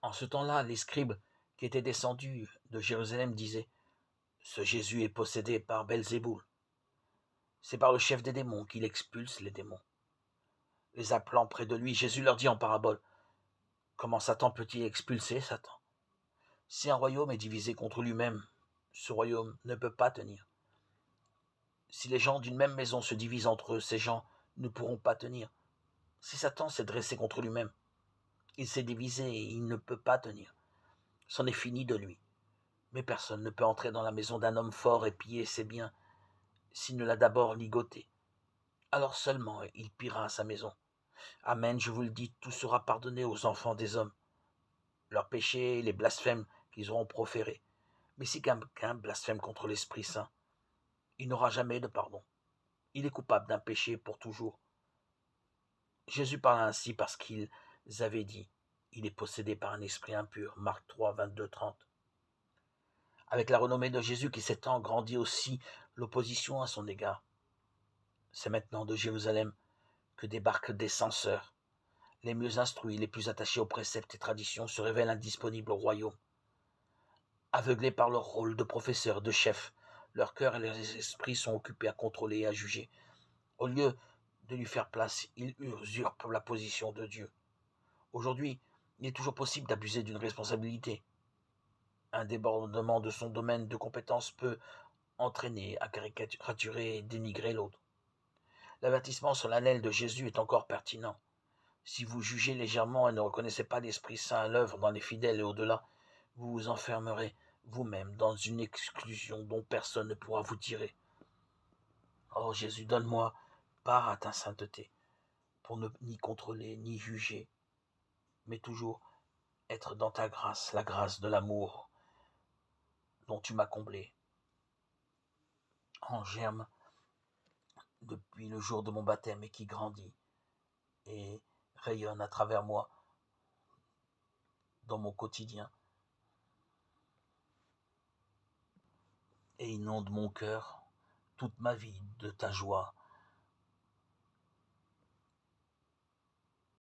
En ce temps-là, les scribes qui étaient descendus de Jérusalem disaient: Ce Jésus est possédé par Belzéboul. C'est par le chef des démons qu'il expulse les démons. Les appelant près de lui, Jésus leur dit en parabole: Comment Satan peut-il expulser Satan? Si un royaume est divisé contre lui-même, ce royaume ne peut pas tenir. Si les gens d'une même maison se divisent entre eux, ces gens ne pourront pas tenir. Si Satan s'est dressé contre lui-même, il s'est divisé et il ne peut pas tenir. C'en est fini de lui. Mais personne ne peut entrer dans la maison d'un homme fort et piller ses biens s'il ne l'a d'abord ligoté. Alors seulement il pillera sa maison. Amen, je vous le dis, tout sera pardonné aux enfants des hommes, leurs péchés et les blasphèmes qu'ils auront proférés. Mais si quelqu'un blasphème contre l'Esprit Saint, il n'aura jamais de pardon. Il est coupable d'un péché pour toujours. Jésus parla ainsi parce qu'ils avaient dit: Il est possédé par un esprit impur. Marc 3, 22, 30. Avec la renommée de Jésus qui s'étend, grandit aussi l'opposition à son égard. C'est maintenant de Jérusalem que débarquent des censeurs. Les mieux instruits, les plus attachés aux préceptes et traditions se révèlent indisponibles au royaume. Aveuglés par leur rôle de professeurs, de chefs, leur cœur et leurs esprits sont occupés à contrôler et à juger. Au lieu de lui faire place, ils usurpent la position de Dieu. Aujourd'hui, il est toujours possible d'abuser d'une responsabilité. Un débordement de son domaine de compétence peut entraîner à caricaturer et dénigrer l'autre. L'avertissement solennel de Jésus est encore pertinent. Si vous jugez légèrement et ne reconnaissez pas l'Esprit Saint à l'œuvre dans les fidèles et au-delà, vous vous enfermerez vous-même dans une exclusion dont personne ne pourra vous tirer. Oh Jésus, donne-moi part à ta sainteté, pour ne ni contrôler, ni juger, mais toujours être dans ta grâce, la grâce de l'amour dont tu m'as comblé, en germe depuis le jour de mon baptême et qui grandit et rayonne à travers moi dans mon quotidien et inonde mon cœur toute ma vie de ta joie